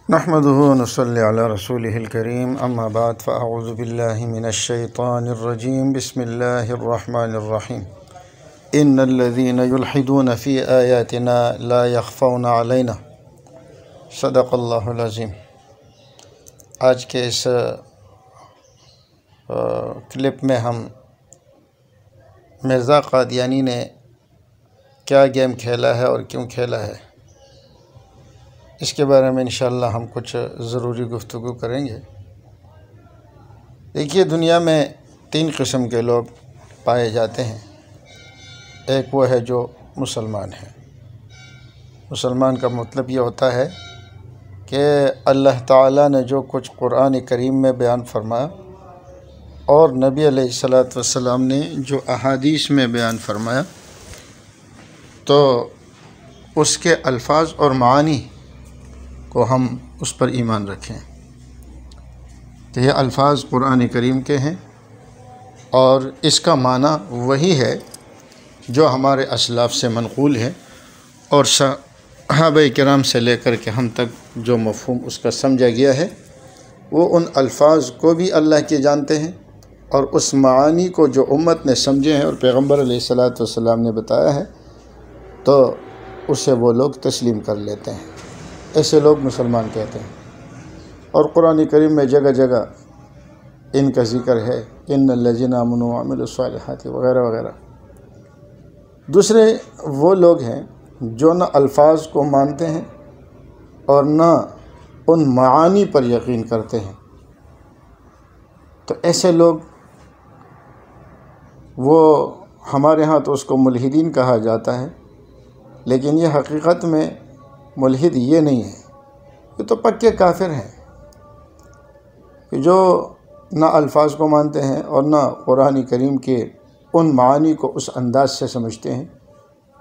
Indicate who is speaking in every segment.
Speaker 1: نحمده ونصلي على رسوله الكريم اما بعد فاعوذ بالله من الشيطان الرجيم بسم الله الرحمن الرحيم ان الذين يلحدون في آياتنا لا يخفون علينا صدق اللہ العظیم۔ آج کے اس کلپ میں ہم مرزا قادیانی نے کیا گیم کھیلا ہے اور کیوں کھیلا ہے اس کے بارے میں انشاءاللہ ہم کچھ ضروری گفتگو کریں گے۔ دیکھیے، دنیا میں 3 قسم کے لوگ پائے جاتے ہیں۔ ایک وہ ہے جو مسلمان ہے۔ مسلمان کا مطلب یہ ہوتا ہے کہ اللہ تعالیٰ نے جو کچھ قرآن کریم میں بیان فرمایا اور نبی علیہ الصلوۃ والسلام نے جو احادیث میں بیان فرمایا تو اس کے الفاظ اور معانی کو ہم اس پر ایمان رکھیں۔ تو یہ الفاظ قرآن کریم کے ہیں اور اس کا معنی وہی ہے جو ہمارے اسلاف سے منقول ہے اور صحابہ کرام سے لے کر کے ہم تک جو مفہوم اس کا سمجھا گیا ہے وہ ان الفاظ کو بھی اللہ کے جانتے ہیں اور اس معانی کو جو امت نے سمجھے ہیں اور پیغمبر علیہ الصلوۃ والسلام نے بتایا ہے تو اسے وہ لوگ تسلیم کر لیتے ہیں۔ ایسے لوگ مسلمان کہتے ہیں۔ اور قرآن کریم میں جگہ جگہ ان کا ذکر ہے، ان الذین آمنوا وعملوا الصالحات وغیرہ وغیرہ۔ دوسرے وہ لوگ ہیں جو نہ الفاظ کو مانتے ہیں اور نہ ان معانی پر یقین کرتے ہیں۔ تو ایسے لوگ وہ ہمارے ہاں تو اس کو ملحدین کہا جاتا ہے، لیکن یہ حقیقت میں ملحد یہ نہیں ہے، یہ تو پکے کافر ہیں کہ جو نہ الفاظ کو مانتے ہیں اور نہ قرآن کریم کے ان معانی کو اس انداز سے سمجھتے ہیں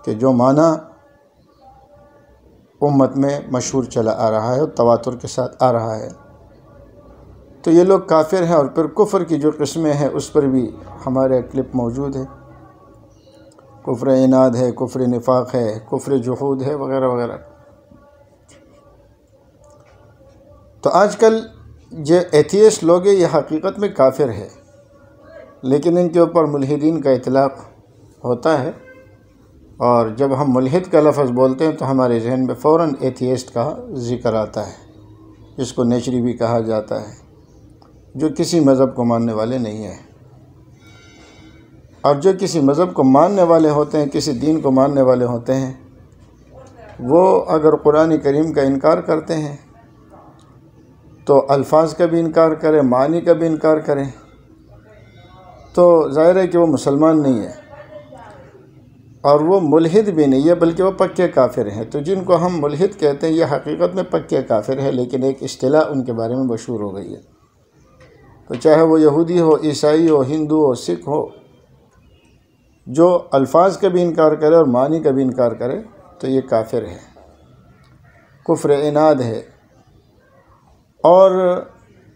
Speaker 1: کہ جو معنی امت میں مشہور چلا آ رہا ہے اور تواتر کے ساتھ آ رہا ہے۔ تو یہ لوگ کافر ہیں۔ اور پھر کفر کی جو قسمیں ہیں اس پر بھی ہمارے کلپ موجود ہے۔ کفر عناد ہے، کفر نفاق ہے، کفر جحود ہے وغیرہ وغیرہ۔ تو آج کل جو ایتھیسٹ لوگ ہیں یہ حقیقت میں کافر ہے، لیکن ان کے اوپر ملحدین کا اطلاق ہوتا ہے، اور جب ہم ملحد کا لفظ بولتے ہیں تو ہمارے ذہن میں فوراً ایتھیسٹ کا ذکر آتا ہے، جس کو نیچری بھی کہا جاتا ہے، جو کسی مذہب کو ماننے والے نہیں ہیں۔ اور جو کسی مذہب کو ماننے والے ہوتے ہیں، کسی دین کو ماننے والے ہوتے ہیں، وہ اگر قرآن کریم کا انکار کرتے ہیں تو الفاظ کا بھی انکار کریں، معنی کا بھی انکار کریں، تو ظاہر ہے کہ وہ مسلمان نہیں ہے اور وہ ملحد بھی نہیں ہے، بلکہ وہ پکے کافر ہیں۔ تو جن کو ہم ملحد کہتے ہیں یہ حقیقت میں پکے کافر ہے، لیکن ایک اصطلاح ان کے بارے میں مشہور ہو گئی ہے۔ تو چاہے وہ یہودی ہو، عیسائی ہو، ہندو ہو، سکھ ہو، جو الفاظ کا بھی انکار کرے اور معنی کا بھی انکار کرے تو یہ کافر ہے، کفر عناد ہے۔ اور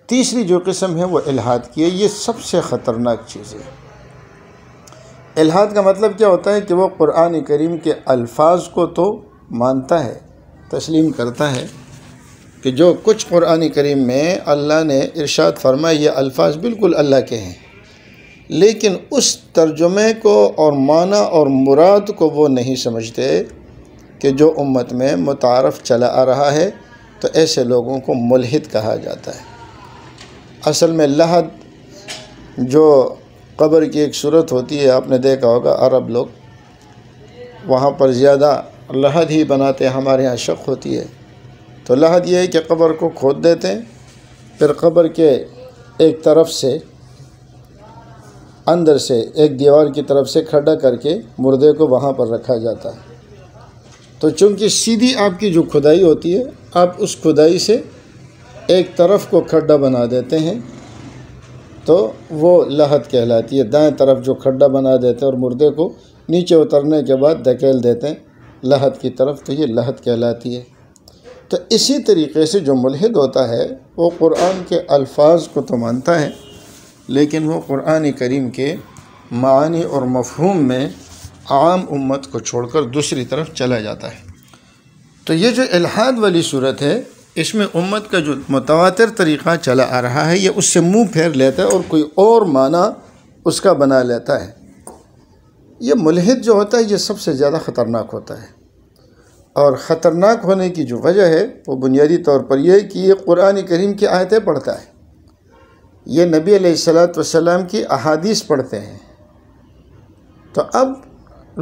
Speaker 1: تیسری جو قسم ہے وہ الحاد کی ہے۔ یہ سب سے خطرناک چیز ہے۔ الحاد کا مطلب کیا ہوتا ہے کہ وہ قرآن کریم کے الفاظ کو تو مانتا ہے، تسلیم کرتا ہے کہ جو کچھ قرآن کریم میں اللہ نے ارشاد فرمایا یہ الفاظ بالکل اللہ کے ہیں، لیکن اس ترجمے کو اور معنی اور مراد کو وہ نہیں سمجھتے کہ جو امت میں متعارف چلا آ رہا ہے، تو ایسے لوگوں کو ملحد کہا جاتا ہے۔ اصل میں لحد جو قبر کی ایک صورت ہوتی ہے، آپ نے دیکھا ہوگا عرب لوگ وہاں پر زیادہ لحد ہی بناتے ہیں، ہمارے ہاں شق ہوتی ہے۔ تو لحد یہ ہے کہ قبر کو کھود دیتے ہیں، پھر قبر کے ایک طرف سے اندر سے ایک دیوار کی طرف سے کھڈا کر کے مردے کو وہاں پر رکھا جاتا ہے۔ تو چونکہ سیدھی آپ کی جو کھدائی ہوتی ہے، آپ اس کھدائی سے ایک طرف کو کھڈا بنا دیتے ہیں تو وہ لحد کہلاتی ہے۔ دائیں طرف جو کھڈا بنا دیتے ہیں اور مردے کو نیچے اترنے کے بعد دھکیل دیتے ہیں لحد کی طرف، تو یہ لحد کہلاتی ہے۔ تو اسی طریقے سے جو ملحد ہوتا ہے وہ قرآن کے الفاظ کو تو مانتا ہے، لیکن وہ قرآن کریم کے معانی اور مفہوم میں عام امت کو چھوڑ کر دوسری طرف چلا جاتا ہے۔ تو یہ جو الحاد والی صورت ہے، اس میں امت کا جو متواتر طریقہ چلا آ رہا ہے، یہ اس سے منہ پھیر لیتا ہے اور کوئی اور معنی اس کا بنا لیتا ہے۔ یہ ملحد جو ہوتا ہے یہ سب سے زیادہ خطرناک ہوتا ہے، اور خطرناک ہونے کی جو وجہ ہے وہ بنیادی طور پر یہ ہے کہ یہ قرآن کریم کی آیتیں پڑھتا ہے، یہ نبی علیہ السلام کی احادیث پڑھتے ہیں۔ تو اب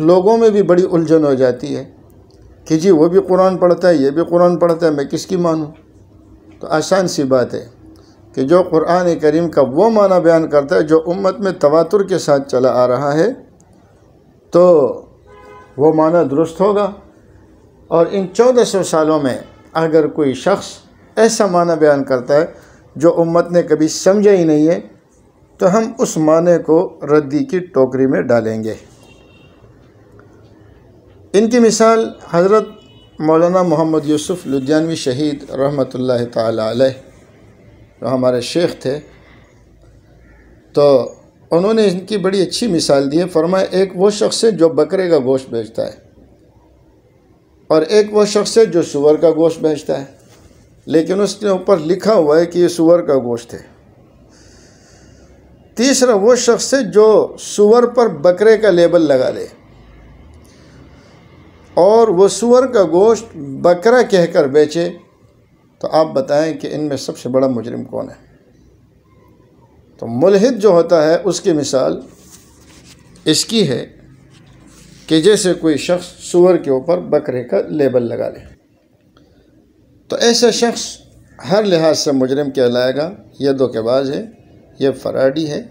Speaker 1: لوگوں میں بھی بڑی الجھن ہو جاتی ہے کہ جی وہ بھی قرآن پڑھتا ہے، یہ بھی قرآن پڑھتا ہے، میں کس کی مانوں؟ تو آسان سی بات ہے کہ جو قرآن کریم کا وہ معنی بیان کرتا ہے جو امت میں تواتر کے ساتھ چلا آ رہا ہے، تو وہ معنی درست ہوگا۔ اور ان 1400 سالوں میں اگر کوئی شخص ایسا معنی بیان کرتا ہے جو امت نے کبھی سمجھا ہی نہیں ہے، تو ہم اس معنی کو ردی کی ٹوکری میں ڈالیں گے۔ ان کی مثال حضرت مولانا محمد یوسف لدھیانوی شہید رحمۃ اللہ تعالی علیہ، جو ہمارے شیخ تھے، تو انہوں نے ان کی بڑی اچھی مثال دی ہے۔ فرمایا ایک وہ شخص ہے جو بکرے کا گوشت بیچتا ہے، اور ایک وہ شخص ہے جو سور کا گوشت بیچتا ہے، لیکن اس کے اوپر لکھا ہوا ہے کہ یہ سور کا گوشت ہے۔ تیسرا وہ شخص ہے جو سور پر بکرے کا لیبل لگا دے اور وہ سور کا گوشت بکرا کہہ کر بیچے، تو آپ بتائیں کہ ان میں سب سے بڑا مجرم کون ہے؟ تو ملحد جو ہوتا ہے اس کی مثال اس کی ہے کہ جیسے کوئی شخص سور کے اوپر بکرے کا لیبل لگا لے، تو ایسا شخص ہر لحاظ سے مجرم کہلائے گا، یہ دھوکے باز ہے، یہ فراڈی ہے،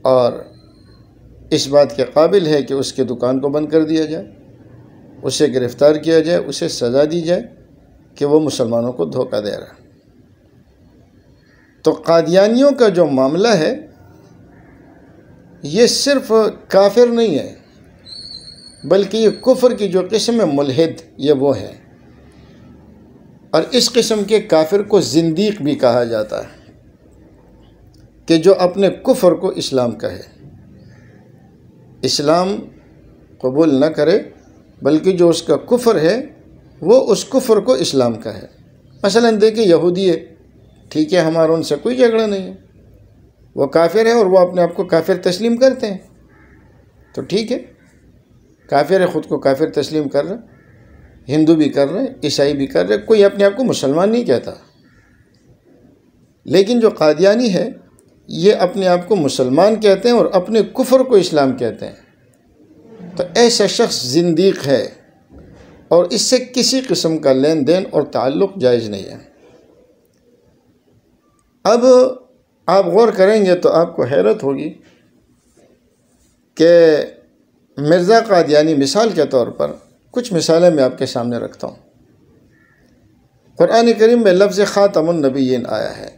Speaker 1: اور اس بات کے قابل ہے کہ اس کی دکان کو بند کر دیا جائے، اسے گرفتار کیا جائے، اسے سزا دی جائے کہ وہ مسلمانوں کو دھوکہ دے رہا ہے۔ تو قادیانیوں کا جو معاملہ ہے یہ صرف کافر نہیں ہے، بلکہ یہ کفر کی جو قسم ہے ملحد، یہ وہ ہے، اور اس قسم کے کافر کو زندیق بھی کہا جاتا ہے، کہ جو اپنے کفر کو اسلام کہے، اسلام قبول نہ کرے، بلکہ جو اس کا کفر ہے وہ اس کفر کو اسلام کہے۔ مثلا دیکھیں یہودی ہے، ٹھیک ہے، ہمارا ان سے کوئی جھگڑا نہیں ہے، وہ کافر ہے اور وہ اپنے آپ کو کافر تسلیم کرتے ہیں، تو ٹھیک ہے، کافر ہے، خود کو کافر تسلیم کر رہے، ہندو بھی کر رہے، عیسائی بھی کر رہے، کوئی اپنے آپ کو مسلمان نہیں کہتا۔ لیکن جو قادیانی ہے یہ اپنے آپ کو مسلمان کہتے ہیں اور اپنے کفر کو اسلام کہتے ہیں، تو ایسا شخص زندیق ہے، اور اس سے کسی قسم کا لین دین اور تعلق جائز نہیں ہے۔ اب آپ غور کریں گے تو آپ کو حیرت ہوگی کہ مرزا قادیانی مثال کے طور پر کچھ مثالیں میں آپ کے سامنے رکھتا ہوں۔ قرآن کریم میں لفظ خاتم النبیین آیا ہے،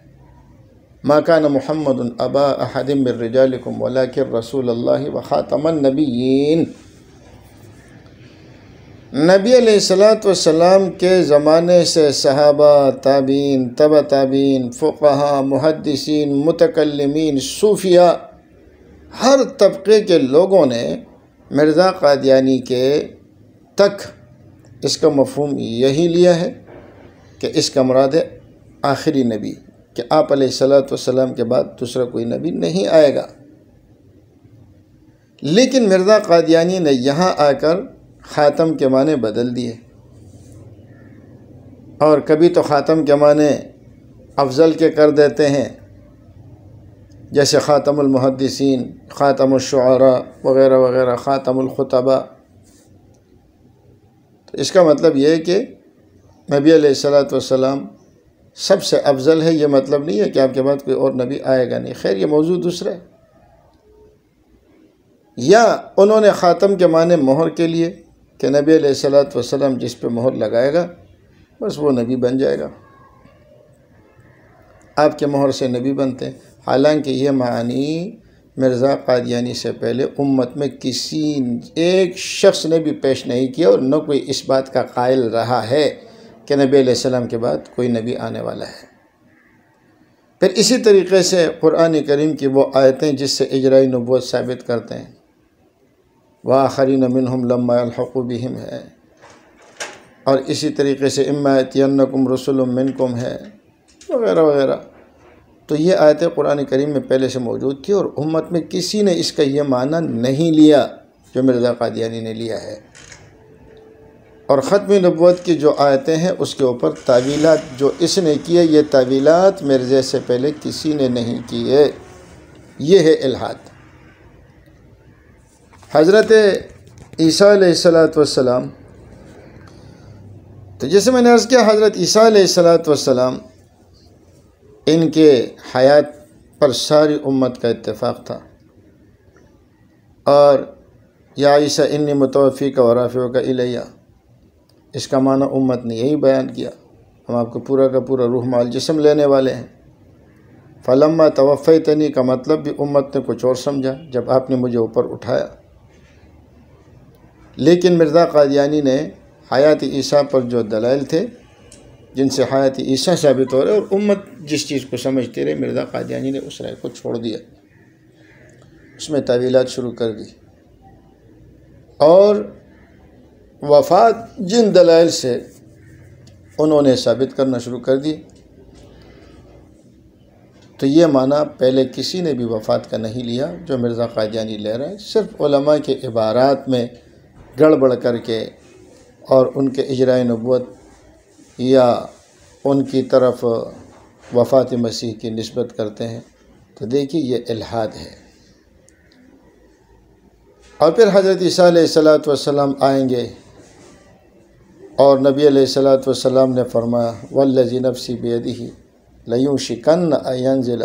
Speaker 1: ما کان محمد ابا احد من رجالکم ولکن رسول اللہ وخاتم النبیین۔ نبی علیہ السلام کے زمانے سے صحابہ، تابعین، تبع تابعین، فقہاء، محدثین، متکلمین، صوفیاء، ہر طبقے کے لوگوں نے مرزا قادیانی کے تک اس کا مفہوم یہی لیا ہے کہ اس کا مراد ہے آخری نبی، کہ آپ علیہ السلام کے بعد دوسرا کوئی نبی نہیں آئے گا۔ لیکن مرزا قادیانی نے یہاں آ کر خاتم کے معنی بدل دیے، اور کبھی تو خاتم کے معنی افضل کے کر دیتے ہیں، جیسے خاتم المحدثین، خاتم الشعراء وغیرہ وغیرہ، خاتم الخطباء۔ تو اس کا مطلب یہ ہے کہ نبی علیہ السلام سب سے افضل ہے، یہ مطلب نہیں ہے کہ آپ کے بعد کوئی اور نبی آئے گا نہیں۔ خیر، یہ موضوع دوسرا ہے۔ یا انہوں نے خاتم کے معنی مہر کے لیے کہ نبی علیہ السلام جس پہ مہر لگائے گا بس وہ نبی بن جائے گا، آپ کے مہر سے نبی بنتے ہیں۔ حالانکہ یہ معنی مرزا قادیانی سے پہلے امت میں کسی ایک شخص نے بھی پیش نہیں کیا، اور نہ کوئی اس بات کا قائل رہا ہے کہ نبی علیہ السلام کے بعد کوئی نبی آنے والا ہے۔ پھر اسی طریقے سے قرآن کریم کی وہ آیتیں جس سے اجرائی نبوت ثابت کرتے ہیں، وآخرین منہم لما یلحقوا بہم ہے، اور اسی طریقے سے اما یأتینکم رسل منکم ہے، وغیرہ وغیرہ۔ تو یہ آیتیں قرآن کریم میں پہلے سے موجود تھی، اور امت میں کسی نے اس کا یہ معنی نہیں لیا جو مرزا قادیانی نے لیا ہے۔ اور ختم نبوت کی جو آیتیں ہیں اس کے اوپر تعویلات جو اس نے کیے، یہ تعویلات مرزے سے پہلے کسی نے نہیں کیے، یہ ہے الحاد۔ حضرت عیسیٰ علیہ السلام، تو جیسے میں نے عرض کیا، حضرت عیسیٰ علیہ السلام ان کے حیات پر ساری امت کا اتفاق تھا، اور یا عیسیٰ انی متوفیک و رافعک الیہ، اس کا معنی امت نے یہی بیان کیا، ہم آپ کو پورا کا پورا روح مال جسم لینے والے ہیں۔ فلما توفیتنی کا مطلب بھی امت نے کچھ اور سمجھا، جب آپ نے مجھے اوپر اٹھایا۔ لیکن مرزا قادیانی نے حیات عیسیٰ پر جو دلائل تھے جن سے حیات عیسیٰ ثابت ہو رہے، اور امت جس چیز کو سمجھتے رہے، مرزا قادیانی نے اس رائے کو چھوڑ دیا، اس میں تعویلات شروع کر دی، اور وفات جن دلائل سے انہوں نے ثابت کرنا شروع کر دی، تو یہ معنی پہلے کسی نے بھی وفات کا نہیں لیا جو مرزا قادیانی لے رہا ہے۔ صرف علماء کے عبارات میں گڑبڑ کر کے اور ان کے اجرائے نبوت یا ان کی طرف وفات مسیح کی نسبت کرتے ہیں، تو دیکھیے یہ الحاد ہے۔ اور پھر حضرت عیسیٰ علیہ السلام آئیں گے، اور نبی علیہ السلام نے فرمایا والذی نفسی بیدہ لیوشکن ان ینزل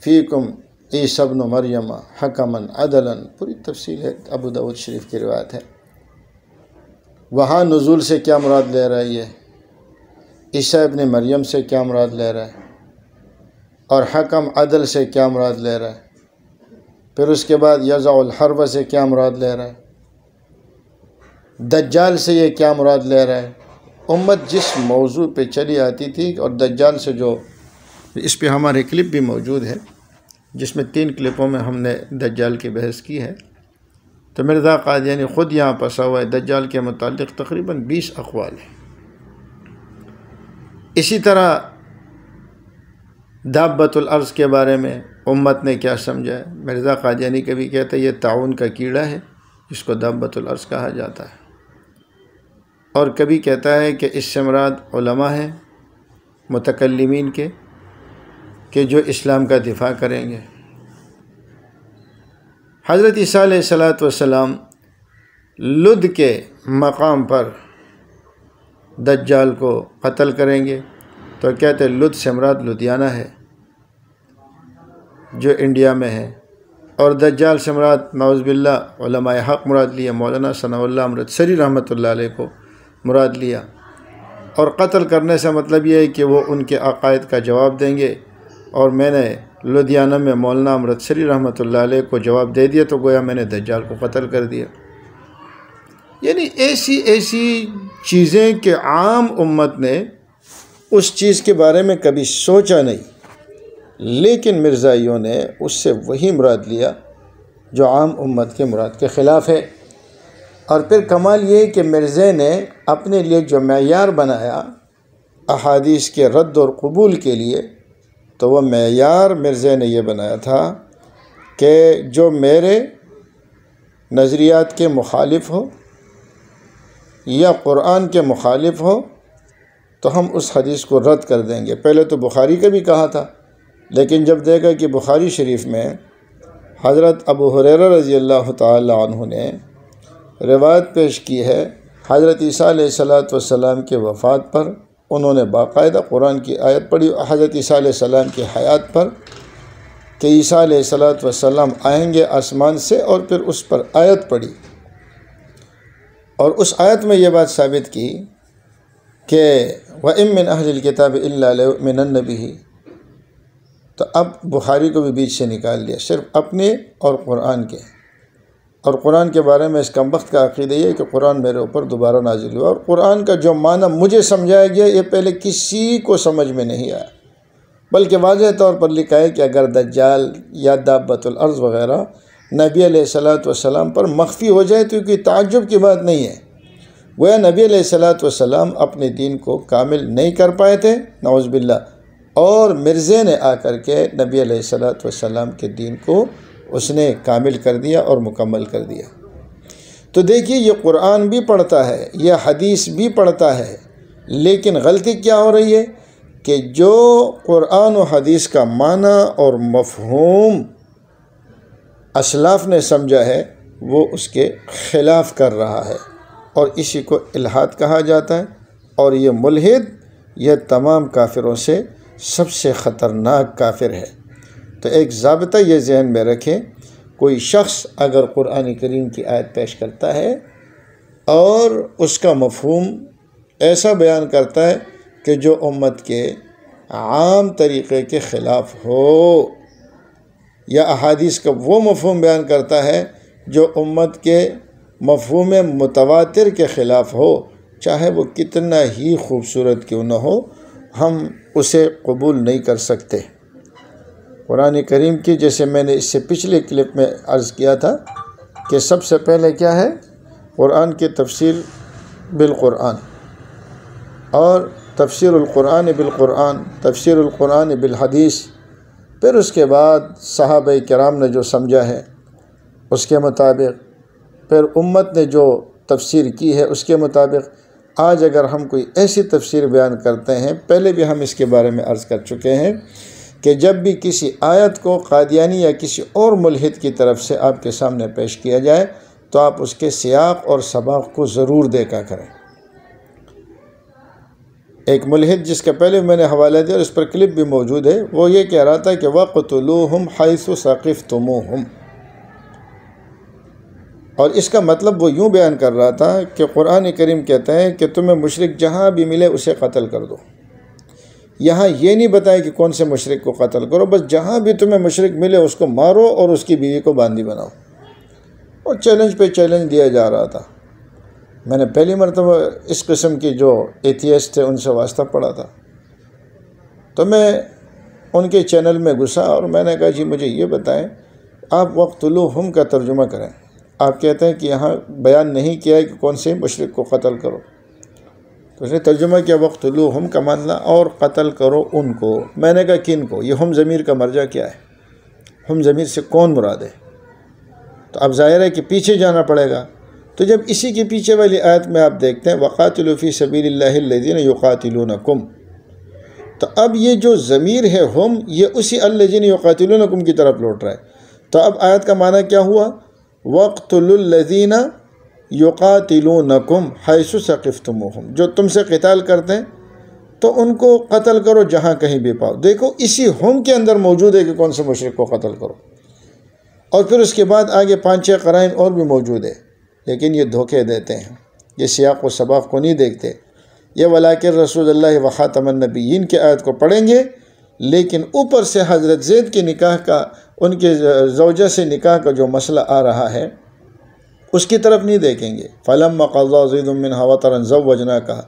Speaker 1: فیکم عیسی ابن مریم حکما عدلا، پوری تفصیل ہے، ابو داؤد شریف کی روایت ہے۔ وہاں نزول سے کیا مراد لے رہا ہے، یہ عیسیٰ ابن مریم سے کیا مراد لے رہا ہے، اور حکم عدل سے کیا مراد لے رہا ہے، پھر اس کے بعد یضع الحرب سے کیا مراد لے رہا ہے، دجال سے یہ کیا مراد لے رہا ہے۔ امت جس موضوع پہ چلی آتی تھی، اور دجال سے جو، اس پہ ہمارے کلپ بھی موجود ہے جس میں 3 کلپوں میں ہم نے دجال کی بحث کی ہے، تو مرزا قادیانی خود یہاں پسا ہوا ہے، دجال کے متعلق تقریباً 20 اقوال ہیں۔ اسی طرح دابۃ الارض کے بارے میں امت نے کیا سمجھا ہے، مرزا قادیانی کبھی کہتا ہے یہ طاعون کا کیڑا ہے جس کو دابۃ الارض کہا جاتا ہے، اور کبھی کہتا ہے کہ اس سے مراد علماء ہیں متکلمین کے کہ جو اسلام کا دفاع کریں گے۔ حضرت عیسیٰ علیہ السلام لد کے مقام پر دجال کو قتل کریں گے، تو کہتے ہیں لد سے مراد لدھیانہ ہے جو انڈیا میں ہے، اور دجال سے مراد نعوذ باللہ علماء حق مراد لیا، مولانا ثناء اللہ امرتسری رحمۃ اللہ علیہ کو مراد لیا، اور قتل کرنے سے مطلب یہ ہے کہ وہ ان کے عقائد کا جواب دیں گے، اور میں نے لدھیانہ میں مولانا امرتسری رحمۃ اللہ علیہ کو جواب دے دیا، تو گویا میں نے دجال کو قتل کر دیا۔ یعنی ایسی چیزیں کہ عام امت نے اس چیز کے بارے میں کبھی سوچا نہیں، لیکن مرزائیوں نے اس سے وہی مراد لیا جو عام امت کے مراد کے خلاف ہے۔ اور پھر کمال یہ کہ مرزے نے اپنے لیے جو معیار بنایا احادیث کے رد اور قبول کے لیے، تو وہ معیار مرزے نے یہ بنایا تھا کہ جو میرے نظریات کے مخالف ہو یا قرآن کے مخالف ہو تو ہم اس حدیث کو رد کر دیں گے۔ پہلے تو بخاری کا بھی کہا تھا، لیکن جب دیکھا کہ بخاری شریف میں حضرت ابو ہریرہ رضی اللہ تعالی عنہ نے روایت پیش کی ہے حضرت عیسیٰ علیہ السلام کے وفات پر، انہوں نے باقاعدہ قرآن کی آیت پڑھی حضرت عیسیٰ علیہ السلام کی حیات پر کہ عیسیٰ علیہ السلام آئیں گے آسمان سے، اور پھر اس پر آیت پڑھی، اور اس آیت میں یہ بات ثابت کی کہ وَإِن مِّنْ أَهْلِ الْكِتَابِ إِلَّا لَيُؤْمِنَنَّ بِهِ، تو اب بخاری کو بھی بیچ سے نکال دیا، صرف اپنے اور قرآن کے، اور قرآن کے بارے میں اس کم وقت کا عقیدہ یہ ہے کہ قرآن میرے اوپر دوبارہ نازل ہوا، اور قرآن کا جو معنی مجھے سمجھایا گیا یہ پہلے کسی کو سمجھ میں نہیں آیا، بلکہ واضح طور پر لکھا ہے کہ اگر دجال یا دابۃ الارض وغیرہ نبی علیہ الصلوۃ والسلام پر مخفی ہو جائے تو کوئی تعجب کی بات نہیں ہے۔ گویا نبی علیہ الصلوۃ والسلام اپنے دین کو کامل نہیں کر پائے تھے، نعوذ باللہ، اور مرزے نے آ کر کے نبی علیہ الصلوۃ والسلام کے دین کو اس نے کامل کر دیا اور مکمل کر دیا۔ تو دیکھیے یہ قرآن بھی پڑھتا ہے، یہ حدیث بھی پڑھتا ہے، لیکن غلطی کیا ہو رہی ہے کہ جو قرآن و حدیث کا معنی اور مفہوم اسلاف نے سمجھا ہے وہ اس کے خلاف کر رہا ہے، اور اسی کو الحاد کہا جاتا ہے، اور یہ ملحد یہ تمام کافروں سے سب سے خطرناک کافر ہے۔ تو ایک ضابطہ یہ ذہن میں رکھیں، کوئی شخص اگر قرآن کریم کی آیت پیش کرتا ہے اور اس کا مفہوم ایسا بیان کرتا ہے کہ جو امت کے عام طریقے کے خلاف ہو، یا احادیث کا وہ مفہوم بیان کرتا ہے جو امت کے مفہوم متواتر کے خلاف ہو، چاہے وہ کتنا ہی خوبصورت کیوں نہ ہو، ہم اسے قبول نہیں کر سکتے۔ قرآن کریم کی، جیسے میں نے اس سے پچھلے کلپ میں عرض کیا تھا کہ سب سے پہلے کیا ہے، قرآن کی تفسیر بالقرآن، اور تفسیر القرآن بالقرآن، تفسیر القرآن بالحدیث، پھر اس کے بعد صحابہ کرام نے جو سمجھا ہے اس کے مطابق، پھر امت نے جو تفسیر کی ہے اس کے مطابق۔ آج اگر ہم کوئی ایسی تفسیر بیان کرتے ہیں، پہلے بھی ہم اس کے بارے میں عرض کر چکے ہیں کہ جب بھی کسی آیت کو قادیانی یا کسی اور ملحد کی طرف سے آپ کے سامنے پیش کیا جائے تو آپ اس کے سیاق اور سباق کو ضرور دیکھا کریں۔ ایک ملحد جس کا پہلے میں نے حوالہ دیا اور اس پر کلپ بھی موجود ہے، وہ یہ کہہ رہا تھا کہ وَقْتُلُوهُمْ حَيْثُ ثَقِفْتُمُوهُمْ، اور اس کا مطلب وہ یوں بیان کر رہا تھا کہ قرآن کریم کہتا ہے کہ تمہیں مشرک جہاں بھی ملے اسے قتل کر دو۔ یہاں یہ نہیں بتایا کہ کون سے مشرک کو قتل کرو، بس جہاں بھی تمہیں مشرک ملے اس کو مارو اور اس کی بیوی کو باندھی بناؤ، اور چیلنج پہ چیلنج دیا جا رہا تھا۔ میں نے پہلی مرتبہ اس قسم کی جو ایتھیسٹ تھے ان سے واسطہ پڑا تھا، تو میں ان کے چینل میں گھسا اور میں نے کہا جی مجھے یہ بتائیں، آپ وَقْتُلُوهُمْ کا ترجمہ کریں۔ آپ کہتے ہیں کہ یہاں بیان نہیں کیا ہے کہ کون سے مشرک کو قتل کرو، تو اس نے ترجمہ کیا وَقْتُلُوهُمْ کا معنی اور قتل کرو ان کو۔ میں نے کہا کن کو؟ یہ ہم ضمیر کا مرجع کیا ہے؟ ہم ضمیر سے کون مراد ہے؟ تو اب ظاہر ہے کہ پیچھے جانا پڑے گا۔ تو جب اسی کے پیچھے والی آیت میں آپ دیکھتے ہیں وَقَاتِلُوا فِي سَبِيلِ اللَّهِ الَّذِينَ يُقَاتِلُونَكُمْ، تو اب یہ جو ضمیر ہے ہم، یہ اسی الَّذِينَ يُقَاتِلُونَكُمْ کی طرف لوٹ رہا ہے۔ تو اب آیت کا معنی کیا ہوا؟ وَاقْتُلُوا الَّذِينَ يُقَاتِلُونَكُمْ حَيْثُ ثَقِفْتُمُوهُمْ، جو تم سے قتال کرتے ہیں تو ان کو قتل کرو جہاں کہیں بھی پاؤ۔ دیکھو اسی ہم کے اندر موجود ہے کہ کون سے مشرک کو قتل کرو، اور پھر اس کے بعد آگے 5-6 قرائن اور بھی موجود ہے، لیکن یہ دھوکے دیتے ہیں، یہ سیاق و سباق کو نہیں دیکھتے۔ یہ وَلَٰكِن رسول اللہ وخاتم النبیین کی آیت کو پڑھیں گے، لیکن اوپر سے حضرت زید کی نکاح کا، ان کے زوجہ سے نکاح کا جو مسئلہ آ رہا ہے اس کی طرف نہیں دیکھیں گے۔ فَلَمَّا قَضَىٰ زَيْدٌ مِّنْهَا وَطَرًا زَوَّجْنَاكَهَا،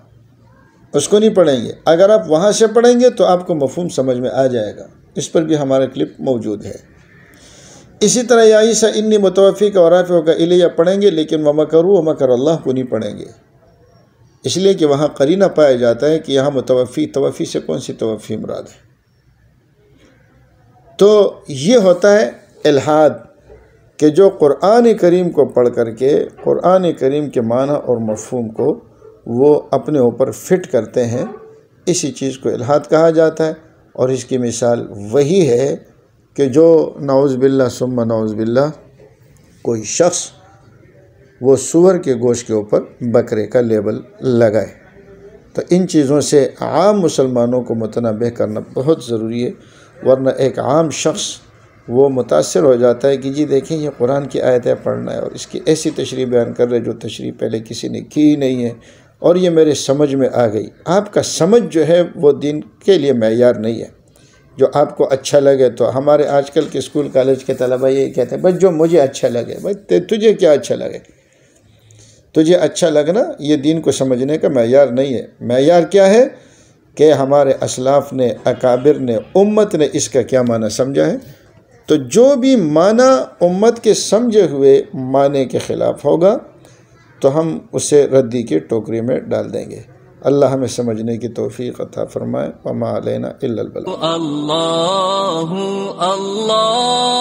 Speaker 1: اس کو نہیں پڑھیں گے۔ اگر آپ وہاں سے پڑھیں گے تو آپ کو مفہوم سمجھ میں آ جائے گا، اس پر بھی ہمارا کلپ موجود ہے۔ اسی طرح یا عیسیٰ انی متوفیک اور رافعک الیہ پڑھیں گے، لیکن وَمَكَرُوا وَمَكَرَ اللَّهُ کو نہیں پڑھیں گے، اس لیے کہ وہاں قرینہ پایا جاتا ہے کہ یہاں توفی سے کون سی توفی مراد ہے۔ تو یہ ہوتا ہے الحاد، کہ جو قرآن کریم کو پڑھ کر کے قرآن کریم کے معنی اور مفہوم کو وہ اپنے اوپر فٹ کرتے ہیں، اسی چیز کو الحاد کہا جاتا ہے۔ اور اس کی مثال وہی ہے کہ جو نعوذ باللہ ثم نعوذ باللہ کوئی شخص وہ سور کے گوشت کے اوپر بکرے کا لیبل لگائے۔ تو ان چیزوں سے عام مسلمانوں کو متنبہ کرنا بہت ضروری ہے، ورنہ ایک عام شخص وہ متاثر ہو جاتا ہے کہ جی دیکھیں یہ قرآن کی آیتیں پڑھنا ہے اور اس کی ایسی تشریح بیان کر رہے جو تشریح پہلے کسی نے کی ہی نہیں ہے، اور یہ میرے سمجھ میں آ گئی۔ آپ کا سمجھ جو ہے وہ دین کے لیے معیار نہیں ہے۔ جو آپ کو اچھا لگے، تو ہمارے آج کل کے اسکول کالج کے طلبہ یہ کہتے ہیں بس جو مجھے اچھا لگے۔ بھائی تجھے کیا اچھا لگے؟ تجھے اچھا لگنا یہ دین کو سمجھنے کا معیار نہیں ہے۔ معیار کیا ہے کہ ہمارے اسلاف نے، اکابر نے، امت نے اس کا کیا معنی سمجھا ہے۔ تو جو بھی معنی امت کے سمجھے ہوئے معنی کے خلاف ہوگا تو ہم اسے ردی کی ٹوکری میں ڈال دیں گے۔ اللہ ہمیں سمجھنے کی توفیق عطا فرمائے۔ وما علینا الا البلاغ۔
Speaker 2: اللہ اللہ